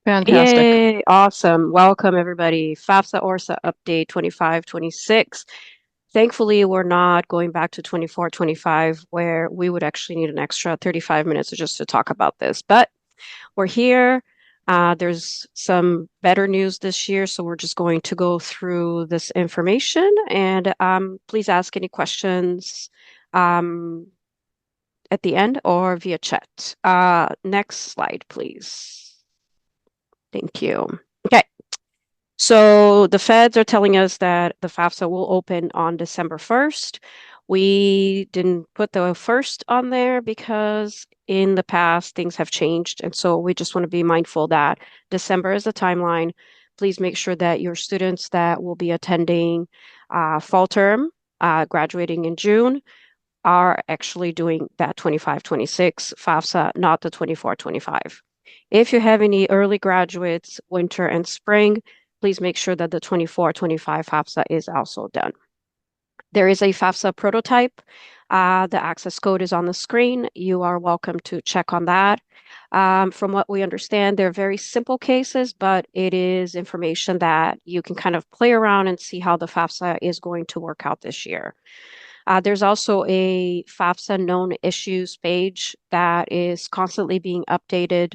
Fantastic. Yay, awesome. Welcome, everybody. FAFSA ORSA Update 25-26. Thankfully, we're not going back to 24-25, where we would actually need an extra 35 minutes just to talk about this. But we're here. There's some better news this year, so we're just going to go through this information. And please ask any questions at the end or via chat. Next slide, please. Thank you. Okay. So the feds are telling us that the FAFSA will open on December 1st. We didn't put the 1st on there because in the past things have changed. And so we just want to be mindful that December is the timeline. Please make sure that your students that will be attending fall term, graduating in June, are actually doing that 25-26 FAFSA, not the 24-25. If you have any early graduates, winter and spring, please make sure that the 24-25 FAFSA is also done. There is a FAFSA prototype. The access code is on the screen. You are welcome to check on that. From what we understand, they're very simple cases, but it is information that you can kind of play around and see how the FAFSA is going to work out this year. There's also a FAFSA known issues page that is constantly being updated.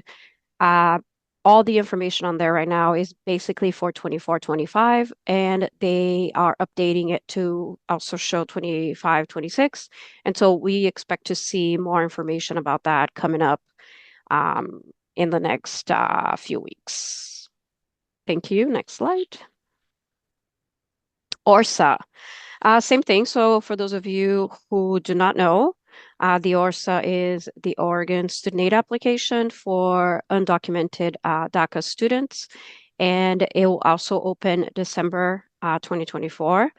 All the information on there right now is basically for 24-25, and they are updating it to also show 25-26. And so we expect to see more information about that coming up in the next few weeks. Thank you. Next slide. ORSAA. Same thing. So for those of you who do not know, the ORSAA is the Oregon Student Aid application for undocumented DACA students, and it will also open December 2024.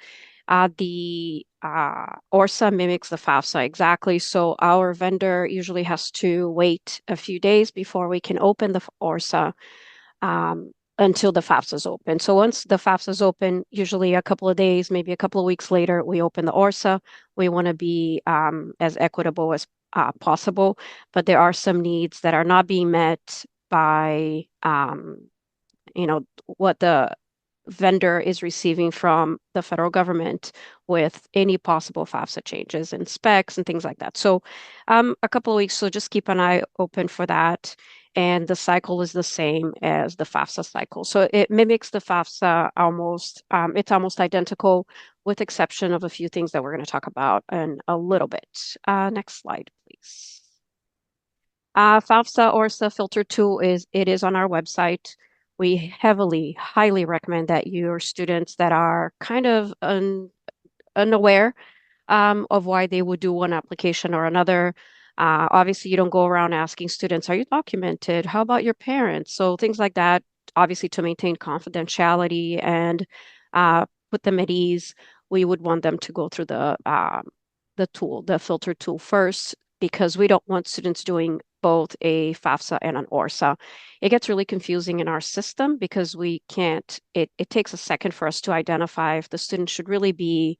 The ORSAA mimics the FAFSA exactly, so our vendor usually has to wait a few days before we can open the ORSAA until the FAFSA is open. So once the FAFSA is open, usually a couple of days, maybe a couple of weeks later, we open the ORSAA. We want to be as equitable as possible, but there are some needs that are not being met by, what the vendor is receiving from the federal government with any possible FAFSA changes and specs and things like that. So a couple of weeks, so just keep an eye open for that. And the cycle is the same as the FAFSA cycle. So it mimics the FAFSA almost, it's almost identical with exception of a few things that we're going to talk about in a little bit. Next slide, please. FAFSA ORSA filter tool is on our website. We highly recommend that your students that are kind of unaware of why they would do one application or another. Obviously, you don't go around asking students, are you documented? How about your parents? So things like that, obviously to maintain confidentiality and put them at ease, we would want them to go through the tool, the filter tool first, because we don't want students doing both a FAFSA and an ORSA. It gets really confusing in our system because we can't, it takes a second for us to identify if the student should really be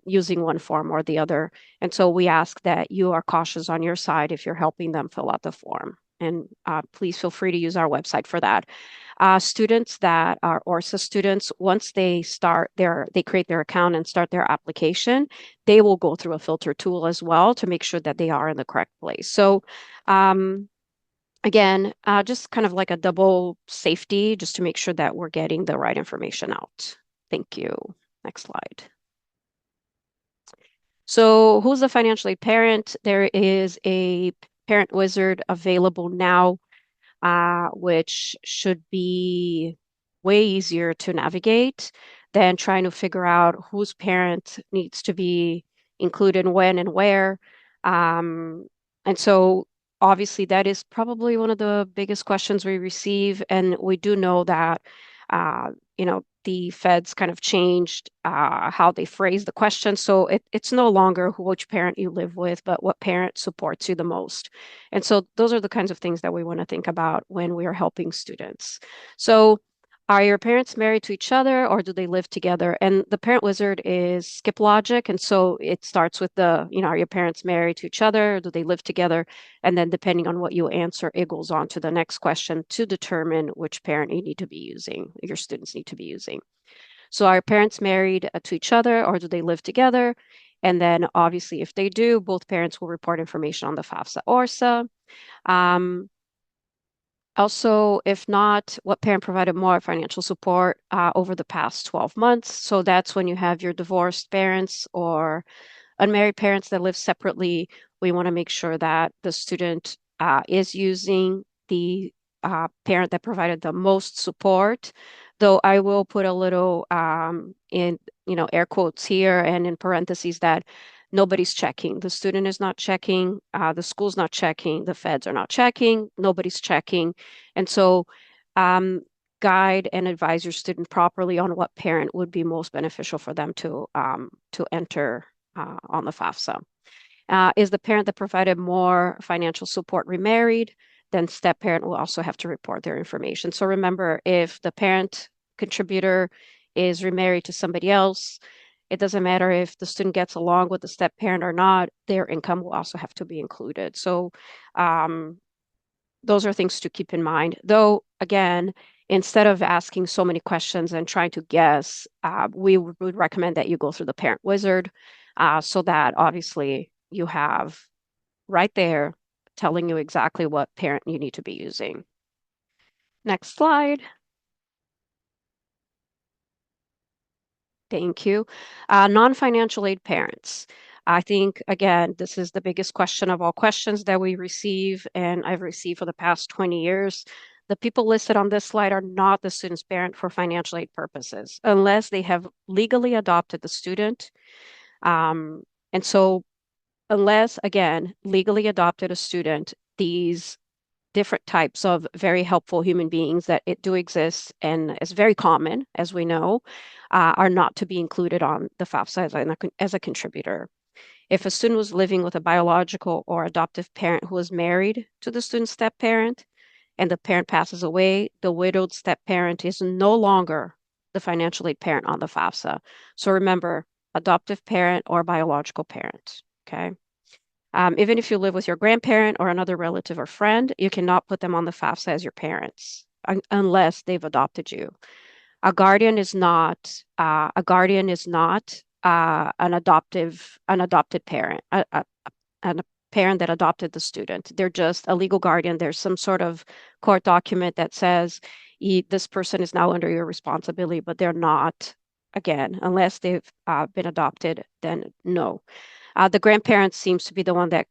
using one form or the other. And so we ask that you are cautious on your side if you're helping them fill out the form. And please feel free to use our website for that. Students that are ORSA students, once they create their account and start their application, they will go through a filter tool as well to make sure that they are in the correct place. So again, just kind of like a double safety, just to make sure that we're getting the right information out. Thank you. Next slide. So who's the financial aid parent? There is a parent wizard available now, which should be way easier to navigate than trying to figure out whose parent needs to be included when and where. And so obviously that is probably one of the biggest questions we receive. And we do know that, the feds kind of changed how they phrase the question. So it's no longer which parent you live with, but what parent supports you the most. And so those are the kinds of things that we want to think about when we are helping students. So Are your parents married to each other or do they live together? And the parent wizard is skip logic. And so it starts with are your parents married to each other? Or do they live together? And then depending on what you answer, it goes on to the next question to determine which parent you need to be using, your students need to be using. So are parents married to each other or do they live together? And then obviously if they do, both parents will report information on the FAFSA ORSAA. Also, if not, what parent provided more financial support over the past 12 months? So that's when you have your divorced parents or unmarried parents that live separately. We want to make sure that the student is using the parent that provided the most support. Though I will put a little in, air quotes here and in parentheses that nobody's checking. The student is not checking, the school's not checking, the feds are not checking, nobody's checking. And so guide and advise your student properly on what parent would be most beneficial for them to enter on the FAFSA. Is the parent that provided more financial support remarried? Then step parent will also have to report their information. So remember, if the parent contributor is remarried to somebody else, it doesn't matter if the student gets along with the step parent or not, their income will also have to be included. So those are things to keep in mind. Though, again, instead of asking so many questions and trying to guess, we would recommend that you go through the parent wizard so that obviously you have right there telling you exactly what parent you need to be using. Next slide. Thank you. Non-financial aid parents. I think, again, this is the biggest question of all questions that we receive, and I've received for the past 20 years. The people listed on this slide are not the student's parent for financial aid purposes, unless they have legally adopted the student. And so unless, again, legally adopted a student, these different types of very helpful human beings that it do exist and is very common, as we know, are not to be included on the FAFSA as a contributor. If a student was living with a biological or adoptive parent who was married to the student's step parent and the parent passes away, the widowed step parent is no longer the financial aid parent on the FAFSA. So remember, adoptive parent or biological parent, okay? Even if you live with your grandparent or another relative or friend, you cannot put them on the FAFSA as your parents unless they've adopted you. A guardian is not an adopted parent, a parent that adopted the student. They're just a legal guardian. There's some sort of court document that says this person is now under your responsibility, but they're not, again, unless they've been adopted, then no. The grandparents seems to be the one that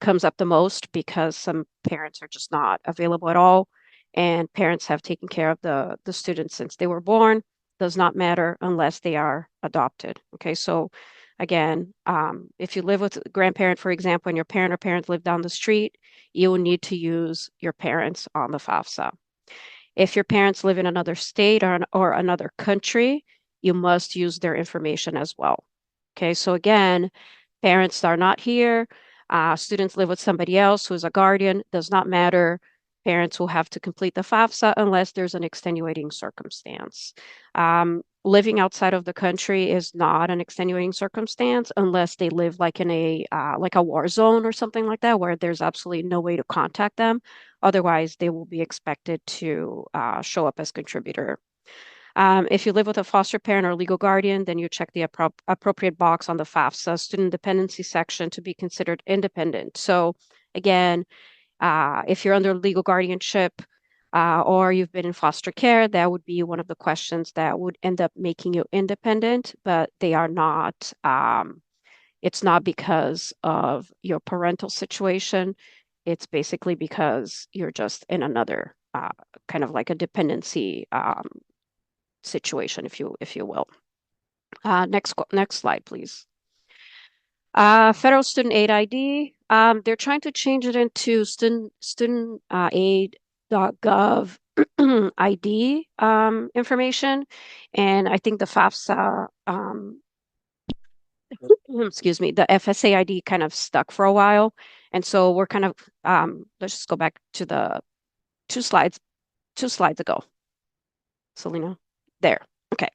comes up the most because some parents are just not available at all, and parents have taken care of the students since they were born. Does not matter unless they are adopted. Okay, so again, if you live with a grandparent, for example, and your parent or parents live down the street, you will need to use your parents on the FAFSA. If your parents live in another state or another country, you must use their information as well. Okay, so again, parents are not here. Students live with somebody else who is a guardian. Does not matter. Parents will have to complete the FAFSA unless there's an extenuating circumstance. Living outside of the country is not an extenuating circumstance unless they live like in a war zone or something like that, where there's absolutely no way to contact them. Otherwise, they will be expected to show up as contributor. If you live with a foster parent or legal guardian, then you check the appropriate box on the FAFSA student dependency section to be considered independent. So again, if you're under legal guardianship or you've been in foster care, that would be one of the questions that would end up making you independent, but they are not. It's not because of your parental situation. It's basically because you're just in another kind of like a dependency situation, if you will. Next slide, please. Federal Student Aid ID. They're trying to change it into studentaid.gov ID information, and I think the FAFSA, excuse me, the FSA ID kind of stuck for a while, and so we're kind of let's just go back to the two slides ago. Selena? There. Okay.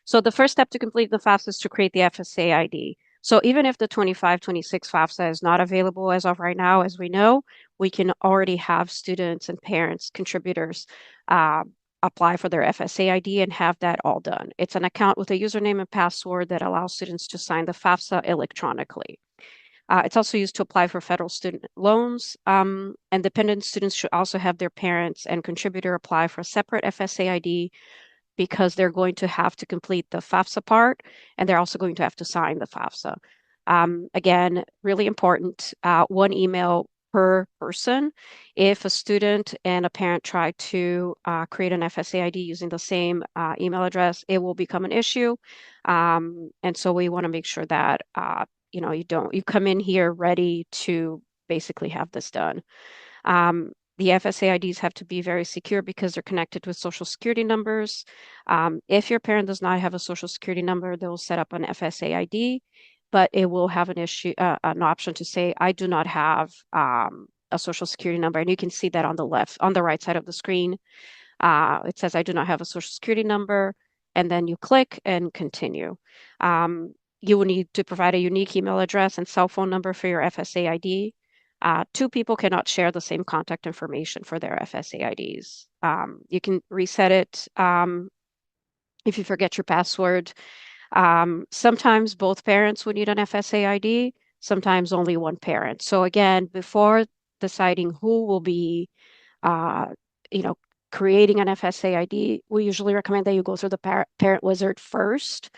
So the first step to complete the FAFSA is to create the FSA ID. So even if the 25-26 FAFSA is not available as of right now, as we know, we can already have students and parents, contributors, apply for their FSA ID and have that all done. It's an account with a username and password that allows students to sign the FAFSA electronically. It's also used to apply for federal student loans, and dependent students should also have their parents and contributor apply for a separate FSA ID because they're going to have to complete the FAFSA part, and they're also going to have to sign the FAFSA. Again, really important, one email per person. If a student and a parent try to create an FSA ID using the same email address, it will become an issue. And so we want to make sure that you come in here ready to basically have this done. The FSA IDs have to be very secure because they're connected with social security numbers. If your parent does not have a social security number, they will set up an FSA ID, but it will have an option to say, I do not have a social security number. And you can see that on the right side of the screen. It says, I do not have a social security number. And then you click and continue. You will need to provide a unique email address and cell phone number for your FSA ID. Two people cannot share the same contact information for their FSA IDs. You can reset it if you forget your password. Sometimes both parents would need an FSA ID, sometimes only one parent. So again, before deciding who will be, you know, creating an FSA ID, we usually recommend that you go through the parent wizard first.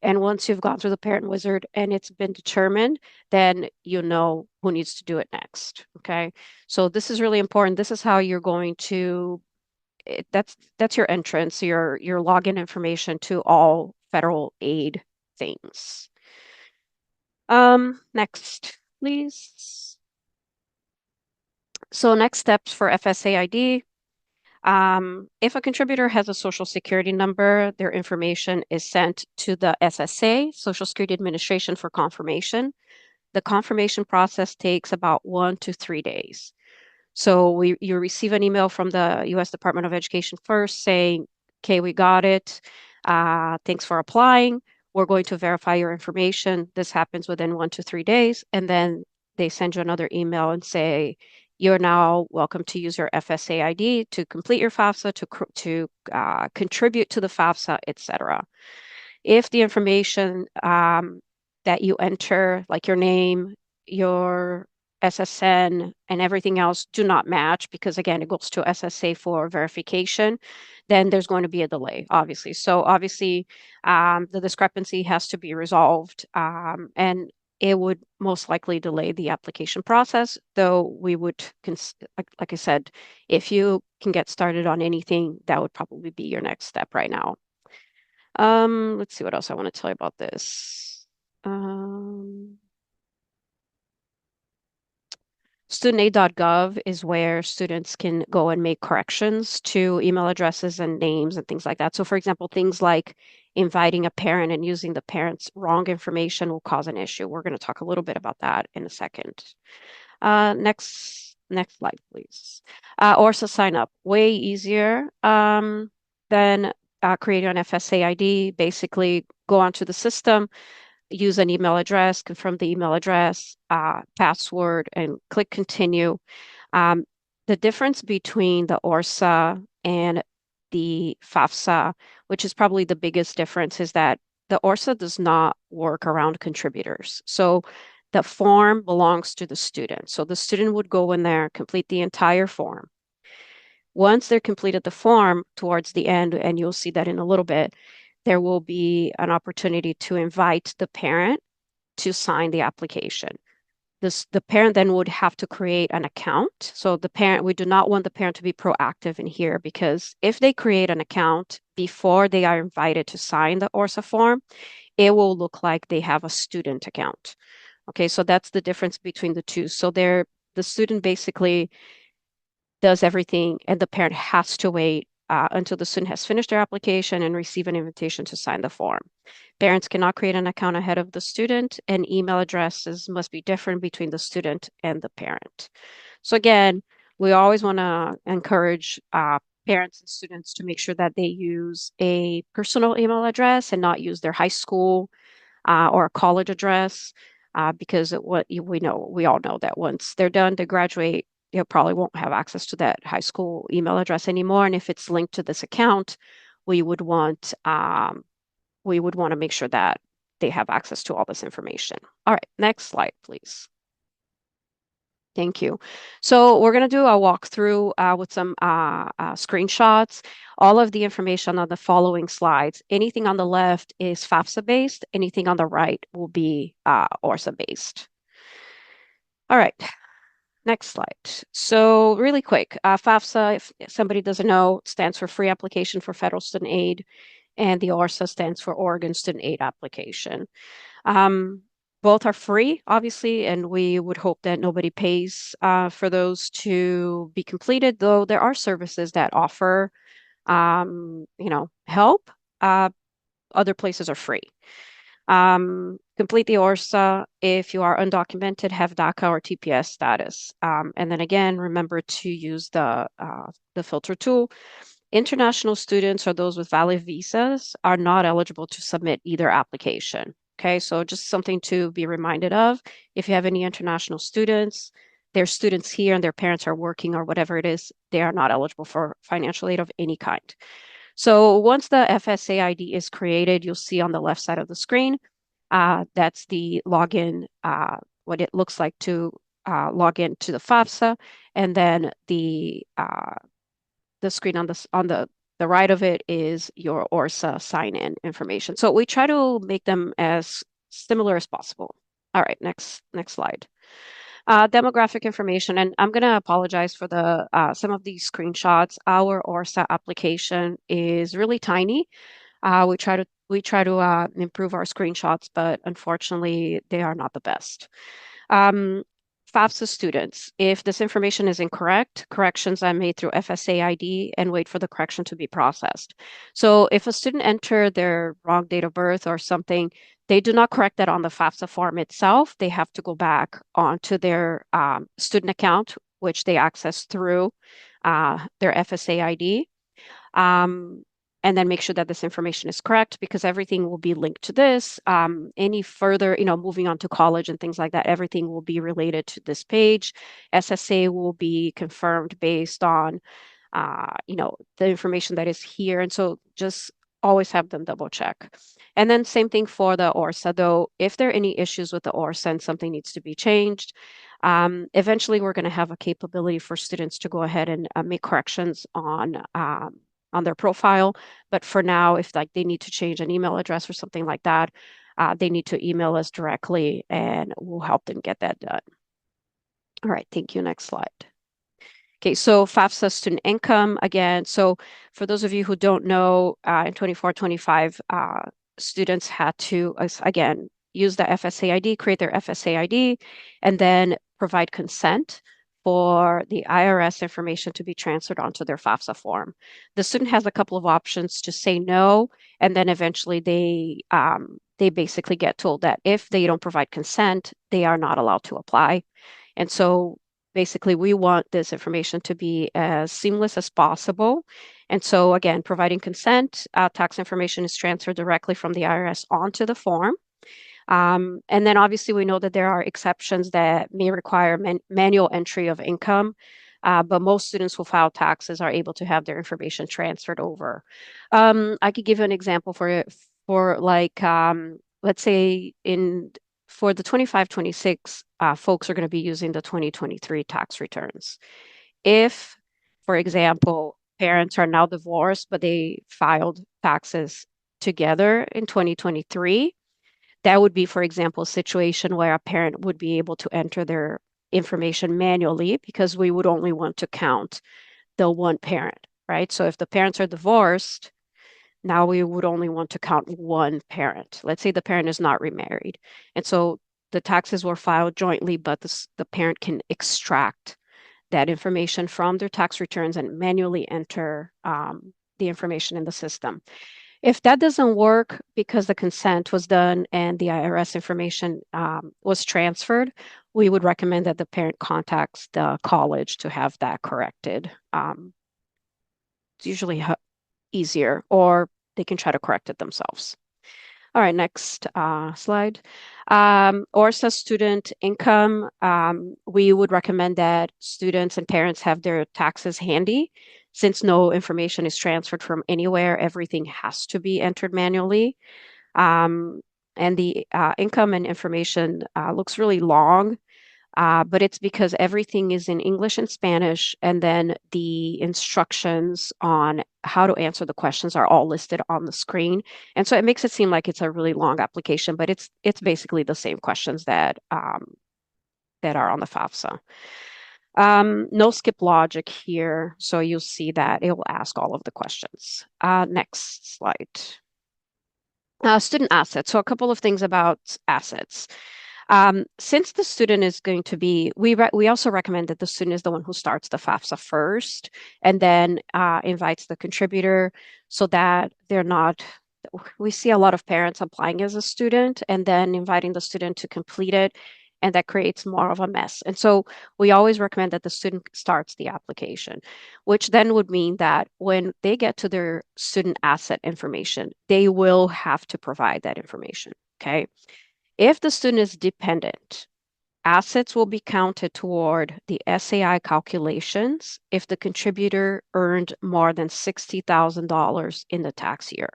And once you've gone through the parent wizard and it's been determined, then you know who needs to do it next. Okay. So this is really important. This is how you're going to, that's your entrance, your login information to all federal aid things. Next, please. So next steps for FSA ID. If a contributor has a social security number, their information is sent to the SSA, Social Security Administration, for confirmation. The confirmation process takes about 1 to 3 days. So you receive an email from the U.S. Department of Education first saying, okay, we got it. Thanks for applying. We're going to verify your information. This happens within 1 to 3 days. And then they send you another email and say, you're now welcome to use your FSA ID to complete your FAFSA, to contribute to the FAFSA, etc. If the information that you enter, like your name, your SSN, and everything else do not match, because again, it goes to SSA for verification, then there's going to be a delay, obviously. So obviously, the discrepancy has to be resolved, and it would most likely delay the application process, though we would, like I said, if you can get started on anything, that would probably be your next step right now. Let's see what else I want to tell you about this. Studentaid.gov is where students can go and make corrections to email addresses and names and things like that. So for example, things like inviting a parent and using the parent's wrong information will cause an issue. We're going to talk a little bit about that in a second. Next slide, please. ORSAA sign up, way easier than creating an FSA ID. Basically, go onto the system, use an email address, confirm the email address, password, and click continue. The difference between the ORSAA and the FAFSA, which is probably the biggest difference, is that the ORSAA does not work around contributors. So the form belongs to the student. So the student would go in there, complete the entire form. Once they're completed the form towards the end, and you'll see that in a little bit, there will be an opportunity to invite the parent to sign the application. The parent then would have to create an account. So the parent, we do not want the parent to be proactive in here, because if they create an account before they are invited to sign the ORSAA form, it will look like they have a student account. Okay, so that's the difference between the two. So the student basically does everything, and the parent has to wait until the student has finished their application and receive an invitation to sign the form. Parents cannot create an account ahead of the student, and email addresses must be different between the student and the parent. So again, we always want to encourage parents and students to make sure that they use a personal email address and not use their high school or a college address, because we all know that once they're done, they graduate, they probably won't have access to that high school email address anymore. And if it's linked to this account, we would want to make sure that they have access to all this information. All right, next slide, please. Thank you. So we're going to do a walkthrough with some screenshots. All of the information on the following slides. Anything on the left is FAFSA based. Anything on the right will be ORSAA based. All right, next slide. So really quick, FAFSA, if somebody doesn't know, stands for Free Application for Federal Student Aid, and the ORSAA stands for Oregon Student Aid Application. Both are free, obviously, and we would hope that nobody pays for those to be completed, though there are services that offer, help. Other places are free. Complete the ORSAA if you are undocumented, have DACA or TPS status. And then again, remember to use the filter tool. International students or those with valid visas are not eligible to submit either application. Okay, so just something to be reminded of. If you have any international students, their students here and their parents are working or whatever it is, they are not eligible for financial aid of any kind. So once the FSA ID is created, you'll see on the left side of the screen, that's the login, what it looks like to log in to the FAFSA, and then the screen on the right of it is your ORSAA sign-in information. So we try to make them as similar as possible. All right, next slide. Demographic information, and I'm going to apologize for the some of these screenshots. Our ORSAA application is really tiny. We try to improve our screenshots, but unfortunately, they are not the best. FAFSA students, if this information is incorrect, corrections are made through FSA ID and wait for the correction to be processed. So if a student entered their wrong date of birth or something, they do not correct that on the FAFSA form itself. They have to go back onto their student account, which they access through their FSA ID. And then make sure that this information is correct, because everything will be linked to this. Any further, moving on to college and things like that, everything will be related to this page. SSA will be confirmed based on, the information that is here. And so just always have them double check. And then same thing for the ORSAA, though, if there are any issues with the ORSAA and something needs to be changed, eventually we're going to have a capability for students to go ahead and make corrections on their profile. But for now, if they need to change an email address or something like that, they need to email us directly and we'll help them get that done. All right, thank you. Next slide. Okay, so FAFSA student income again. So for those of you who don't know, in 24-25, students had to, again, use the FSA ID, create their FSA ID, and then provide consent for the IRS information to be transferred onto their FAFSA form. The student has a couple of options to say no, and then eventually they basically get told that if they don't provide consent, they are not allowed to apply. And so basically we want this information to be as seamless as possible. And so again, providing consent, tax information is transferred directly from the IRS onto the form. And then obviously we know that there are exceptions that may require manual entry of income, but most students who file taxes are able to have their information transferred over. I could give you an example for like, let's say for the 25-26, folks are going to be using the 2023 tax returns. If, for example, parents are now divorced, but they filed taxes together in 2023, that would be, for example, a situation where a parent would be able to enter their information manually, because we would only want to count the one parent, right? So if the parents are divorced, now we would only want to count one parent. Let's say the parent is not remarried. And so the taxes were filed jointly, but the parent can extract that information from their tax returns and manually enter the information in the system. If that doesn't work because the consent was done and the IRS information was transferred, we would recommend that the parent contacts the college to have that corrected, usually easier, or they can try to correct it themselves. All right, next slide. ORSA student income. We would recommend that students and parents have their taxes handy. Since no information is transferred from anywhere, everything has to be entered manually. And the income and information looks really long. But it's because everything is in English and Spanish, and then the instructions on how to answer the questions are all listed on the screen. And so it makes it seem like it's a really long application, but it's basically the same questions that that are on the FAFSA. No skip logic here, so you'll see that it will ask all of the questions. Next slide. Student assets. So a couple of things about assets. Since the student is going to be, we also recommend that the student is the one who starts the FAFSA first and then invites the contributor so that they're not, we see a lot of parents applying as a student and then inviting the student to complete it, and that creates more of a mess. And so we always recommend that the student starts the application, which then would mean that when they get to their student asset information, they will have to provide that information, okay? If the student is dependent, assets will be counted toward the SAI calculations if the contributor earned more than $60,000 in the tax year.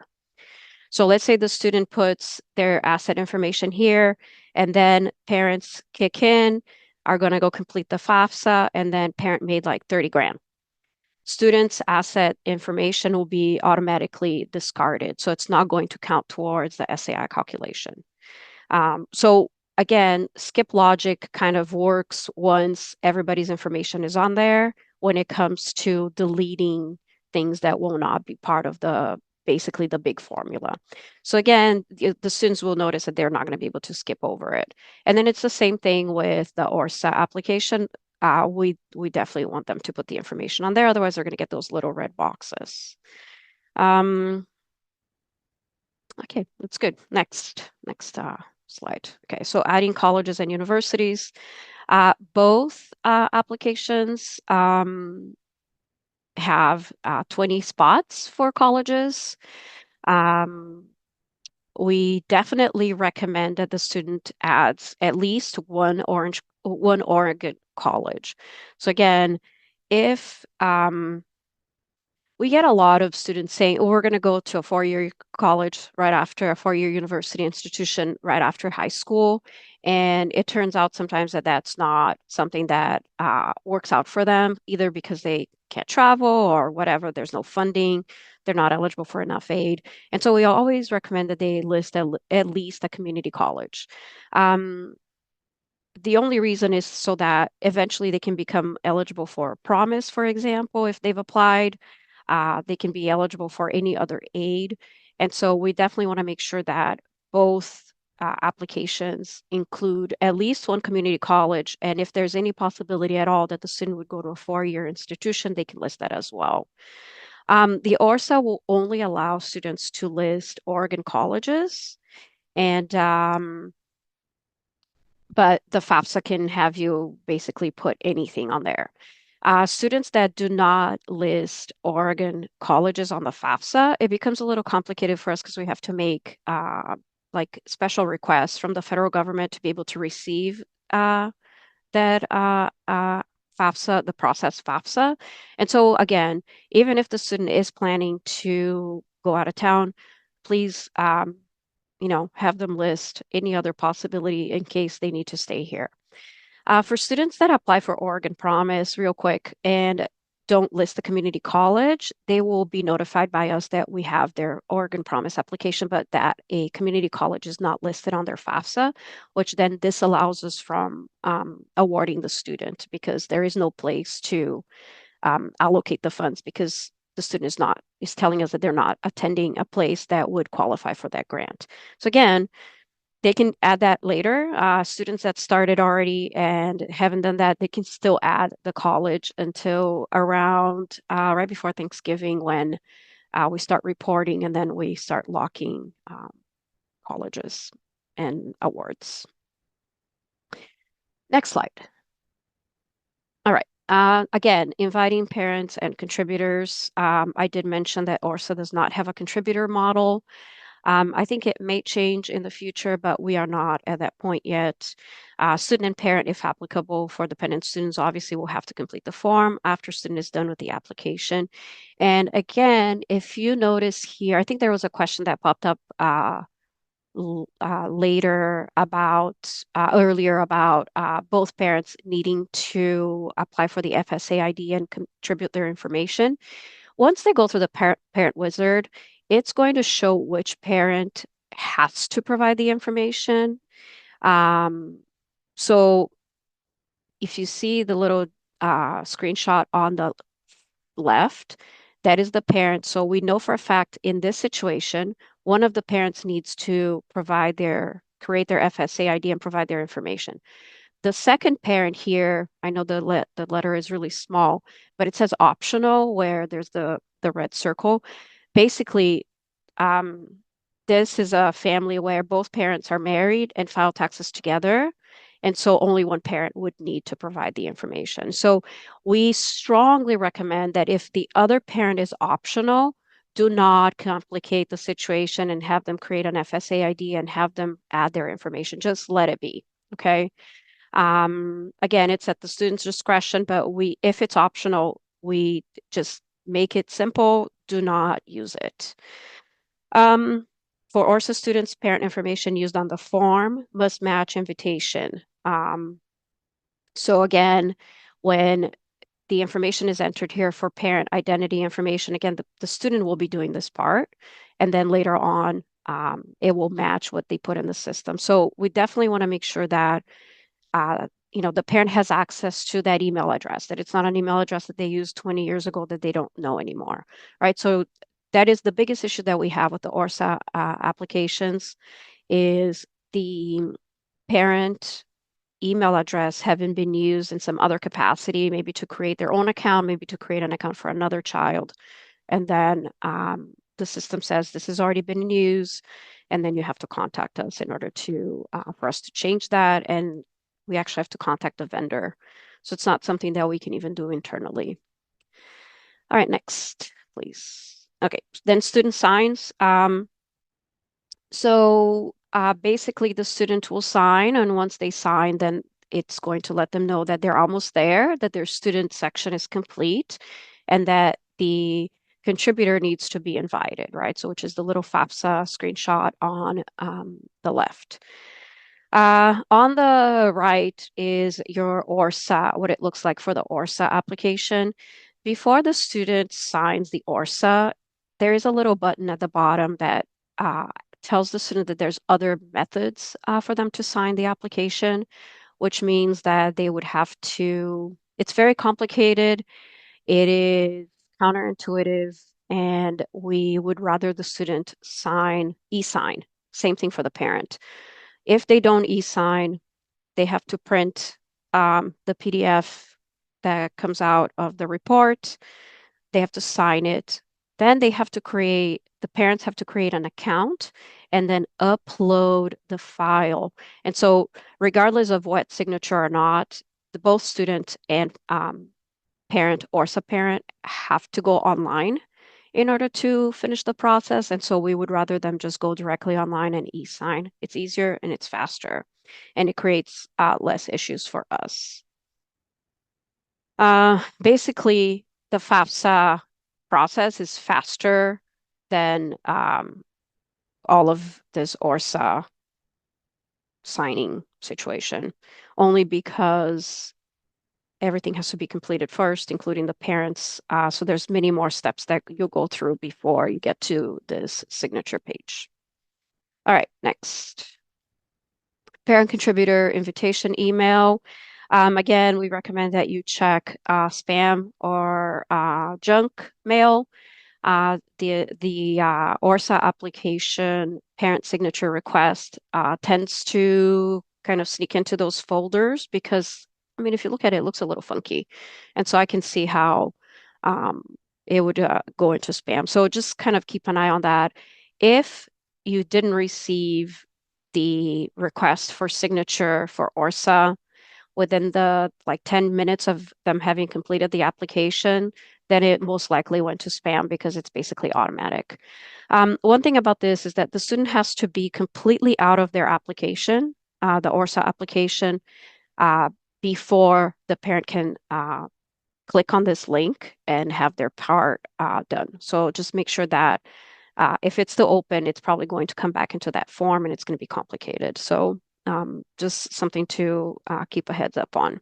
So let's say the student puts their asset information here, and then parents kick in, are going to go complete the FAFSA, and then parent made like 30 grand. Students' asset information will be automatically discarded. So it's not going to count towards the SAI calculation. So again, skip logic kind of works once everybody's information is on there when it comes to deleting things that will not be part of basically the big formula. So again, the students will notice that they're not going to be able to skip over it. And then it's the same thing with the ORSAA application. We definitely want them to put the information on there. Otherwise, they're going to get those little red boxes. Okay, that's good. Next slide. Okay, so adding colleges and universities. Both applications have 20 spots for colleges. We definitely recommend that the student adds at least one Oregon college. So again, if we get a lot of students saying, oh, we're going to go to a four-year college right after a four-year university institution right after high school. And it turns out sometimes that that's not something that works out for them, either because they can't travel or whatever, there's no funding, they're not eligible for enough aid. And so we always recommend that they list at least a community college. The only reason is so that eventually they can become eligible for Promise, for example, if they've applied. They can be eligible for any other aid. And so we definitely want to make sure that both applications include at least one community college. And if there's any possibility at all that the student would go to a four-year institution, they can list that as well. The ORSAA will only allow students to list Oregon colleges, and but the FAFSA can have you basically put anything on there. Students that do not list Oregon colleges on the FAFSA, it becomes a little complicated for us because we have to make like special requests from the federal government to be able to receive that FAFSA, the process FAFSA. And so again, even if the student is planning to go out of town, please have them list any other possibility in case they need to stay here. For students that apply for Oregon Promise, real quick, and don't list the community college, they will be notified by us that we have their Oregon Promise application, but that a community college is not listed on their FAFSA, which then disallows us from awarding the student because there is no place to allocate the funds because the student is telling us that they're not attending a place that would qualify for that grant. So again, they can add that later. Students that started already and haven't done that, they can still add the college until around right before Thanksgiving when we start reporting and then we start locking colleges and awards. Next slide. All right. Again, inviting parents and contributors. I did mention that ORSA does not have a contributor model. I think it may change in the future, but we are not at that point yet. Student and parent, if applicable for dependent students, obviously will have to complete the form after student is done with the application. And again, if you notice here, I think there was a question that popped up later about earlier about both parents needing to apply for the FSA ID and contribute their information. Once they go through the parent wizard, it's going to show which parent has to provide the information. So if you see the little screenshot on the left, that is the parent. So we know for a fact in this situation, one of the parents needs to create their FSA ID and provide their information. The second parent here, I know the letter is really small, but it says optional where there's the red circle. Basically, um, this is a family where both parents are married and file taxes together. And so only one parent would need to provide the information. So we strongly recommend that if the other parent is optional, do not complicate the situation and have them create an FSA ID and have them add their information. Just let it be. Okay. Again, it's at the student's discretion, but if it's optional, we just make it simple. Do not use it. For ORSA students, parent information used on the form must match invitation. So again, when the information is entered here for parent identity information, again, the student will be doing this part, and then later on, it will match what they put in the system. So we definitely want to make sure that the parent has access to that email address, that it's not an email address that they used 20 years ago that they don't know anymore, right? So that is the biggest issue that we have with the ORSA applications is the parent email address having been used in some other capacity, maybe to create their own account, maybe to create an account for another child. And then the system says this has already been in use, and then you have to contact us in order for us to change that. And we actually have to contact the vendor. So it's not something that we can even do internally. All right, next, please. Okay, then student signs. So basically the student will sign, and once they sign, then it's going to let them know that they're almost there, that their student section is complete, and that the contributor needs to be invited, right? So which is the little FAFSA screenshot on the left. On the right is your ORSA, what it looks like for the ORSA application. Before the student signs the ORSA, there is a little button at the bottom that tells the student that there's other methods for them to sign the application, which means that they would have to, it's very complicated. It is counterintuitive, and we would rather the student e-sign. Same thing for the parent. If they don't e-sign, they have to print the PDF that comes out of the report. They have to sign it. Then the parents have to create an account and then upload the file. And so regardless of what signature or not, both student and parent or subparent have to go online in order to finish the process. And so we would rather them just go directly online and e-sign. It's easier and it's faster, and it creates less issues for us. Basically, the FAFSA process is faster than all of this ORSA signing situation, only because everything has to be completed first, including the parents. So there's many more steps that you'll go through before you get to this signature page. All right, next. Parent contributor invitation email. Again, we recommend that you check spam or junk mail. The ORSA application parent signature request tends to kind of sneak into those folders because, I mean, if you look at it, it looks a little funky. And so I can see how it would go into spam. So just kind of keep an eye on that. If you didn't receive the request for signature for ORSA, within the 10 minutes of them having completed the application, then it most likely went to spam because it's basically automatic. One thing about this is that the student has to be completely out of their application, the ORSAA application, before the parent can click on this link and have their part done. So just make sure that if it's still open, it's probably going to come back into that form and it's going to be complicated. So just something to keep a heads up on.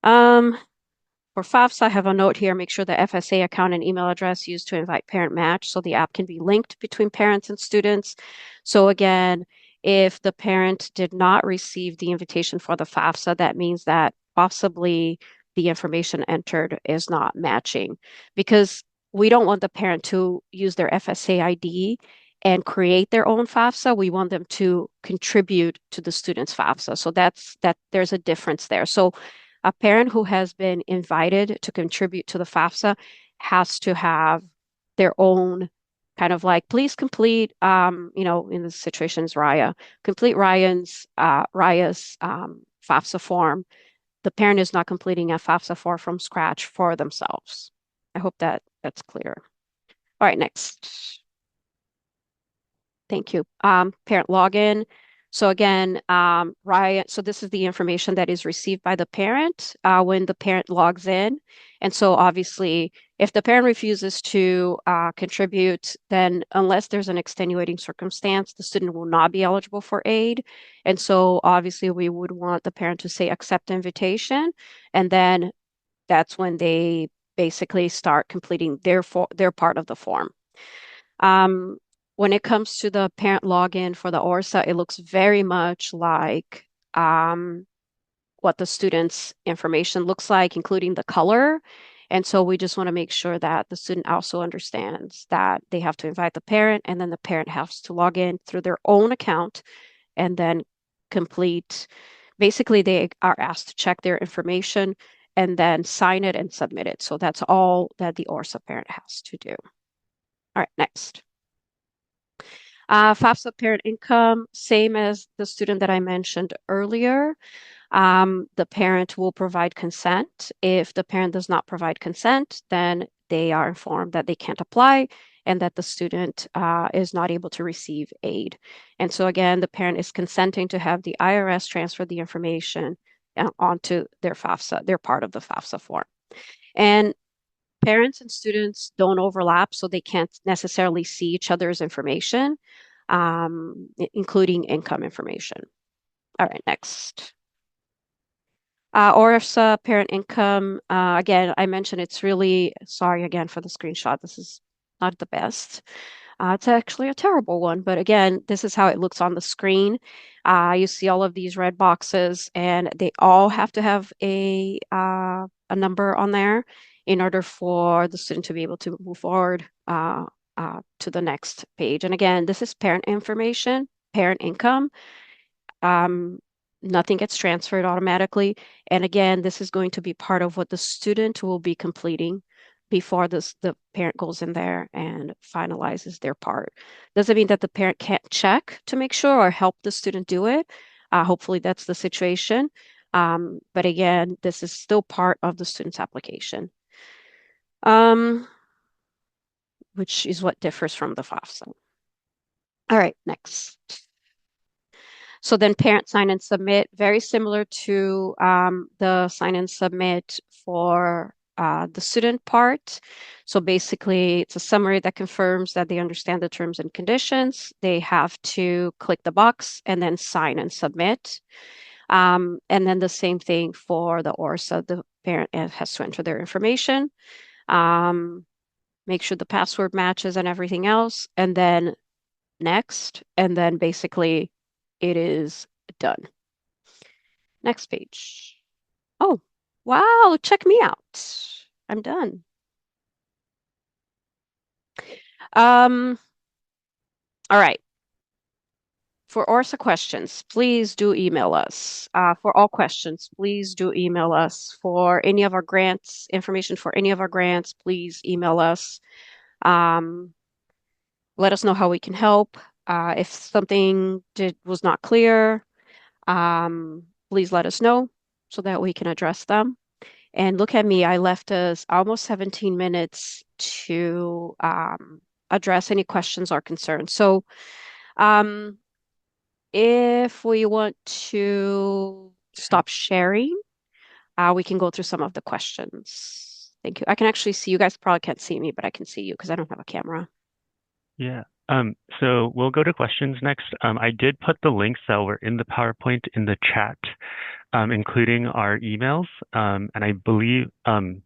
For FAFSA, I have a note here. Make sure the FSA account and email address used to invite parent match so the app can be linked between parents and students. So again, if the parent did not receive the invitation for the FAFSA, that means that possibly the information entered is not matching, because we don't want the parent to use their FSA ID and create their own FAFSA. We want them to contribute to the student's FAFSA. So there's a difference there. So a parent who has been invited to contribute to the FAFSA has to have their own kind of please complete, in this situation is Raya, complete Raya's FAFSA form. The parent is not completing a FAFSA form from scratch for themselves. I hope that's clear. All right, next. Thank you. Parent login. So again, Ryan, so this is the information that is received by the parent when the parent logs in. And so obviously, if the parent refuses to contribute, then unless there's an extenuating circumstance, the student will not be eligible for aid. And so obviously, we would want the parent to say accept invitation. And then that's when they basically start completing their part of the form. When it comes to the parent login for the ORSAA, it looks very much like what the student's information looks like, including the color. And so we just want to make sure that the student also understands that they have to invite the parent, and then the parent has to log in through their own account and then complete. Basically, they are asked to check their information and then sign it and submit it. So that's all that the ORSAA parent has to do. All right, next. FAFSA parent income, same as the student that I mentioned earlier. The parent will provide consent. If the parent does not provide consent, then they are informed that they can't apply and that the student is not able to receive aid. And so again, the parent is consenting to have the IRS transfer the information onto their FAFSA, their part of the FAFSA form. And parents and students don't overlap, so they can't necessarily see each other's information, including income information. All right, next. ORSAA parent income, again, I mentioned it's really, sorry again for the screenshot, this is not the best. It's actually a terrible one, but again, this is how it looks on the screen. You see all of these red boxes, and they all have to have a number on there in order for the student to be able to move forward to the next page. And again, this is parent information, parent income. Nothing gets transferred automatically. And again, this is going to be part of what the student will be completing before the parent goes in there and finalizes their part. Doesn't mean that the parent can't check to make sure or help the student do it. Hopefully that's the situation. But again, this is still part of the student's application, which is what differs from the FAFSA. All right, next. So then parent sign and submit, very similar to the sign and submit for the student part. So basically, it's a summary that confirms that they understand the terms and conditions. They have to click the box and then sign and submit. And then the same thing for the ORSAA, the parent has to enter their information, make sure the password matches and everything else, and then next, and then basically it is done. Next page. Oh, wow, check me out. I'm done. All right. For ORSAA questions, please do email us. For all questions, please do email us. For any of our grants, information for any of our grants, please email us. Let us know how we can help. If something was not clear, please let us know. so that we can address them. And look at me, I left us almost 17 minutes to address any questions or concerns. So um, if we want to stop sharing, we can go through some of the questions. Thank you. I can actually see you guys probably can't see me, but I can see you because I don't have a camera. Yeah. So we'll go to questions next. I did put the links that were in the PowerPoint in the chat, including our emails. And I believe, and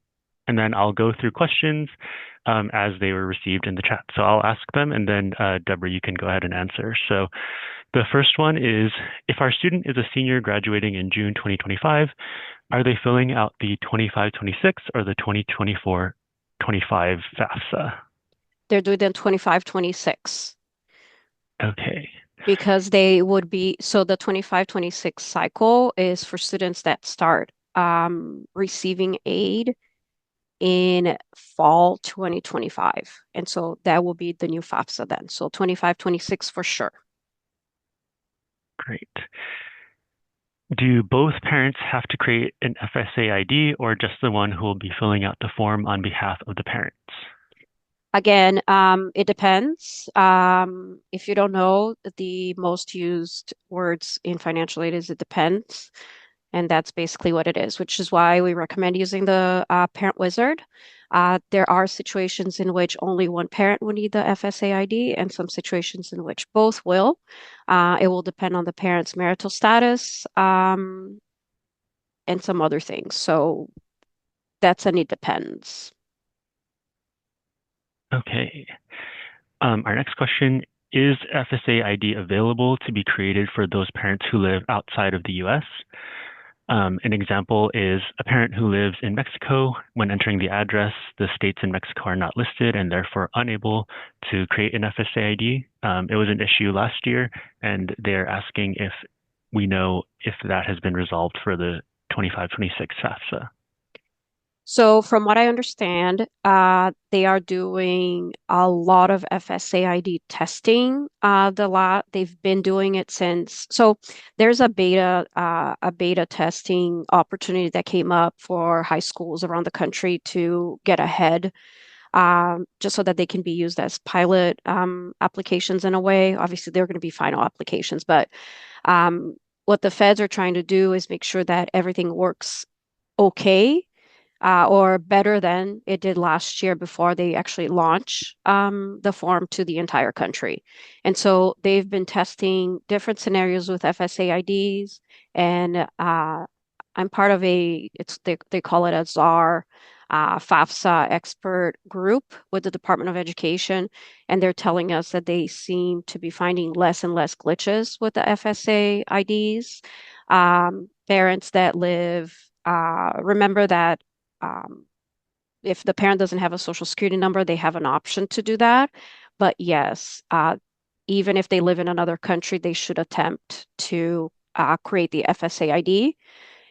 then I'll go through questions as they were received in the chat. So I'll ask them, and then Deborah, you can go ahead and answer. So the first one is, if our student is a senior graduating in June 2025, are they filling out the 25-26 or the 2024-25 FAFSA? They're doing the 25-26 Okay. because they would be, so the 25-26 cycle is for students that start receiving aid in fall 2025. And so that will be the new FAFSA then. So 25-26 for sure. Great. Do both parents have to create an FSA ID or just the one who will be filling out the form on behalf of the parents? Again, it depends. If you don't know, the most used words in financial aid is it depends. And that's basically what it is, which is why we recommend using the parent wizard. There are situations in which only one parent will need the FSA ID and some situations in which both will. It will depend on the parent's marital status and some other things. So that's an it depends. Okay. Our next question, is FSA ID available to be created for those parents who live outside of the US? An example is a parent who lives in Mexico. When entering the address, the states in Mexico are not listed and therefore unable to create an FSA ID. It was an issue last year, and they're asking if we know if that has been resolved for the 25-26 FAFSA. So from what I understand, they are doing a lot of FSA ID testing. They've been doing it since. So there's a beta testing opportunity that came up for high schools around the country to get ahead, just so that they can be used as pilot applications in a way. Obviously, they're going to be final applications, but what the feds are trying to do is make sure that everything works okay, or better than it did last year before they actually launch the form to the entire country. And so they've been testing different scenarios with FSA IDs, and I'm part of they call it a czar FAFSA expert group with the Department of Education, and they're telling us that they seem to be finding less and less glitches with the FSA IDs. Parents that live, remember that um, if the parent doesn't have a social security number, they have an option to do that. But yes, even if they live in another country, they should attempt to create the FSA ID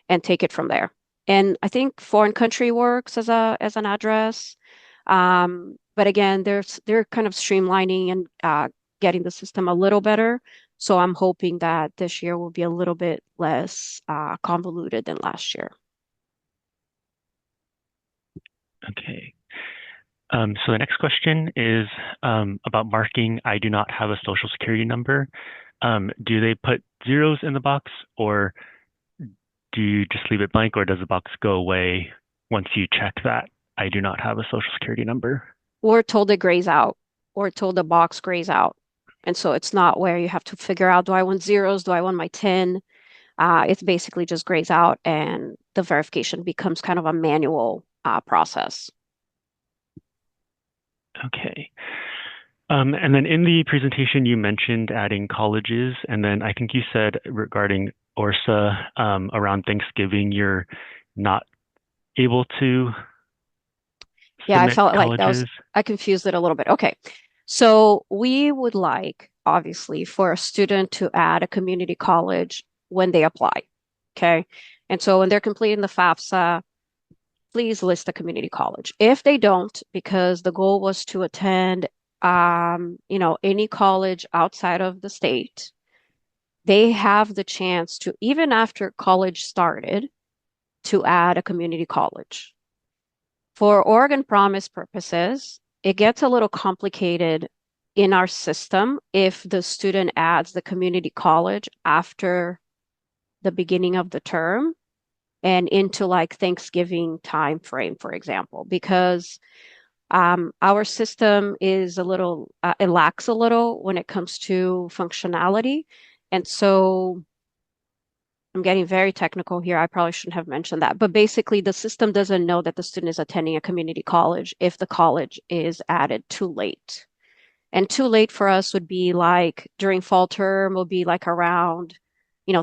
and take it from there. And I think foreign country works as an address. But again, they're kind of streamlining and getting the system a little better. So I'm hoping that this year will be a little bit less convoluted than last year. Okay. So the next question is about marking I do not have a social security number. Do they put zeros in the box, or do you just leave it blank, or does the box go away once you check that I do not have a social security number? We're told it grays out. We're told the box grays out. And so it's not where you have to figure out, do I want zeros? Do I want my 10? It's basically just grays out, and the verification becomes kind of a manual process. Okay. And then in the presentation, you mentioned adding colleges, and then I think you said regarding ORSAA, around Thanksgiving, you're not able to Yeah, I submit felt like colleges. I confused it a little bit. Okay. So we would like, obviously, for a student to add a community college when they apply. Okay. And so when they're completing the FAFSA, please list a community college. If they don't, because the goal was to attend, any college outside of the state, they have the chance to, even after college started, to add a community college. For Oregon Promise purposes, it gets a little complicated in our system if the student adds the community college after the beginning of the term and into like Thanksgiving time frame, for example, because our system is a little, it lacks a little when it comes to functionality. And so I'm getting very technical here. I probably shouldn't have mentioned that. But basically, the system doesn't know that the student is attending a community college if the college is added too late. And too late for us would be like during fall term, will be like around,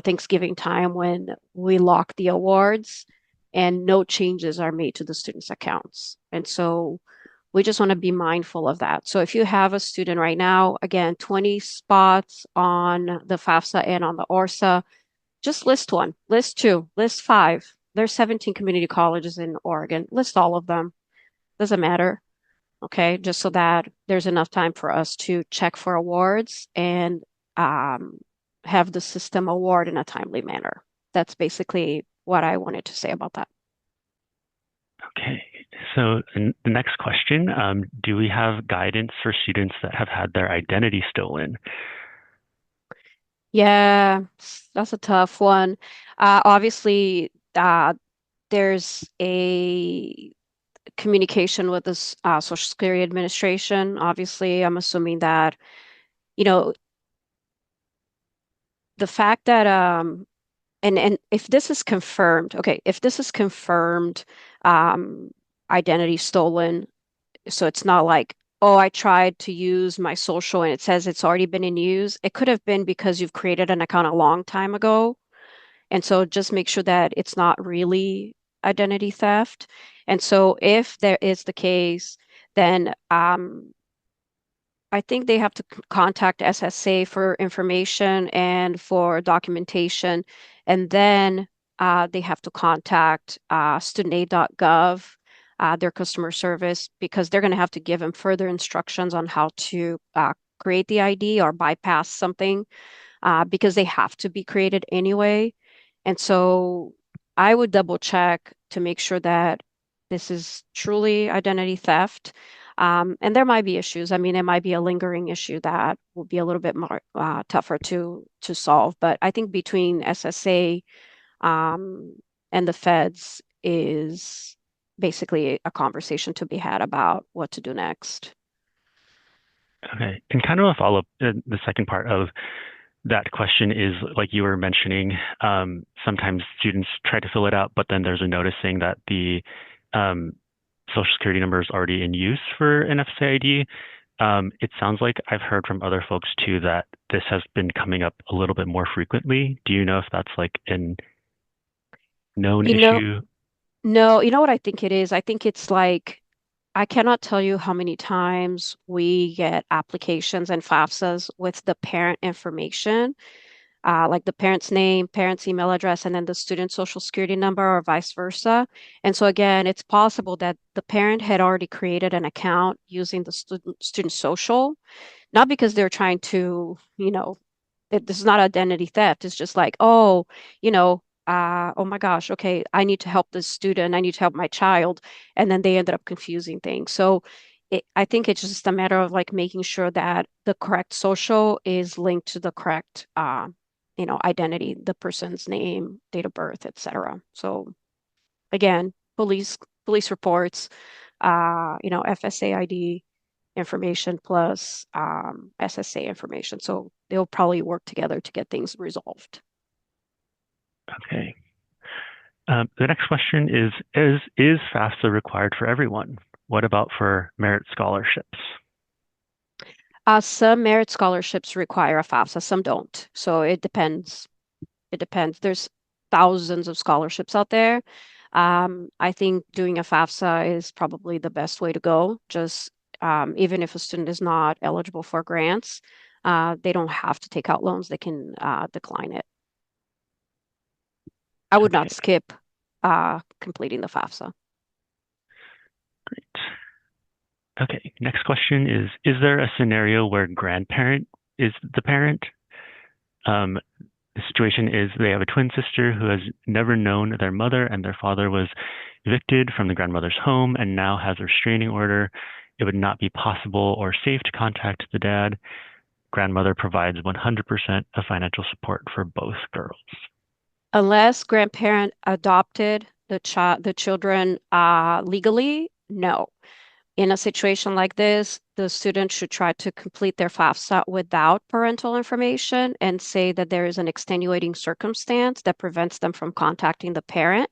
Thanksgiving time when we lock the awards and no changes are made to the students' accounts. And so we just want to be mindful of that. So if you have a student right now, again, 20 spots on the FAFSA and on the ORSAA, just list one, list two, list five. There's 17 community colleges in Oregon. List all of them. Doesn't matter. Okay, just so that there's enough time for us to check for awards and have the system award in a timely manner. That's basically what I wanted to say about that. Okay, so the next question, do we have guidance for students that have had their identity stolen? Yeah, that's a tough one. Obviously, there's a communication with the Social Security Administration. Obviously, I'm assuming that, the fact that and if this is confirmed, okay, if this is confirmed, um, identity stolen, so it's not like, oh, I tried to use my social and it says it's already been in use. It could have been because you've created an account a long time ago. And so just make sure that it's not really identity theft. And so if there is the case, then I think they have to contact SSA for information and for documentation. And then they have to contact studentaid.gov, their customer service, because they're going to have to give them further instructions on how to create the ID or bypass something because they have to be created anyway. And so I would double check to make sure that this is truly identity theft. And there might be issues. I mean, it might be a lingering issue that will be a little bit more tougher to solve. But I think between SSA and the feds is basically a conversation to be had about what to do next. Okay, and kind of a follow-up, the second part of that question is, like you were mentioning, sometimes students try to fill it out, but then there's a notice saying that the Social Security number is already in use for an FSA ID. It sounds like I've heard from other folks too that this has been coming up a little bit more frequently. Do you know if that's like a known issue? No, you know what I think it is? I think it's like, I cannot tell you how many times we get applications and FAFSAs with the parent information, like the parent's name, parent's email address, and then the student's social security number or vice versa. And so again, it's possible that the parent had already created an account using the student social, not because they're trying to, this is not identity theft. It's just like, oh, oh my gosh, okay, I need to help this student. I need to help my child. And then they ended up confusing things. So I think it's just a matter of like making sure that the correct social is linked to the correct, identity, the person's name, date of birth, etc. So again, police reports, FSA ID information plus SSA information. So they'll probably work together to get things resolved. Okay. The next question is FAFSA required for everyone? What about for merit scholarships? Some merit scholarships require a FAFSA, some don't. So it depends. It depends. There's thousands of scholarships out there. I think doing a FAFSA is probably the best way to go. Just even if a student is not eligible for grants, they don't have to take out loans. They can decline it. I would not skip completing the FAFSA. Great. Okay, next question is there a scenario where grandparent is the parent? This situation is they have a twin sister who has never known their mother, and their father was evicted from the grandmother's home and now has a restraining order. It would not be possible or safe to contact the dad. Grandmother provides 100% of financial support for both girls. Unless grandparent adopted the children legally, no. In a situation like this, the student should try to complete their FAFSA without parental information and say that there is an extenuating circumstance that prevents them from contacting the parent,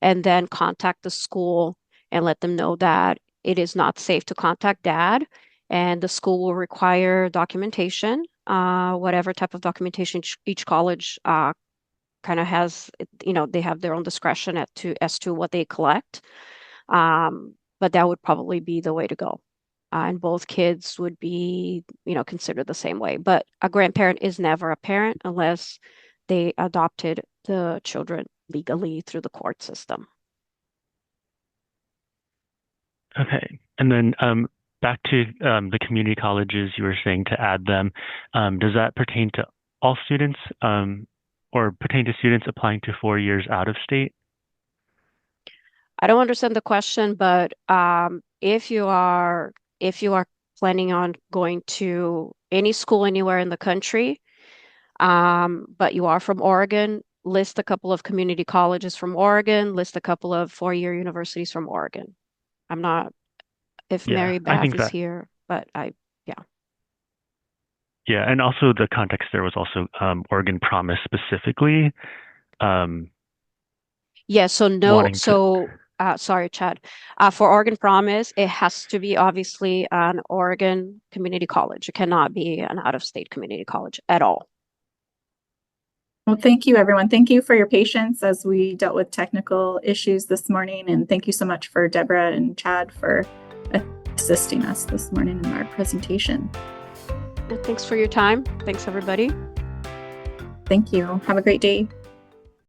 and then contact the school and let them know that it is not safe to contact dad, and the school will require documentation, whatever type of documentation each college kind of has, they have their own discretion as to what they collect. But that would probably be the way to go. And both kids would be, considered the same way. But a grandparent is never a parent unless they adopted the children legally through the court system. Okay. And then back to the community colleges, you were saying to add them. Does that pertain to all students or pertain to students applying to 4 years out of state? I don't understand the question, but if you are planning on going to any school anywhere in the country, but you are from Oregon, list a couple of community colleges from Oregon, list a couple of 4-year universities from Oregon. I'm not, if Mary Beth is here, but Yeah, and also the context there was also Oregon Promise specifically. Yeah, so no, sorry, Chad. For Oregon Promise, it has to be obviously an Oregon community college. It cannot be an out-of-state community college at all. Well, thank you, everyone. Thank you for your patience as we dealt with technical issues this morning. And thank you so much for Deborah and Chad for assisting us this morning in our presentation. Thanks for your time. Thanks, everybody. Thank you. Have a great day.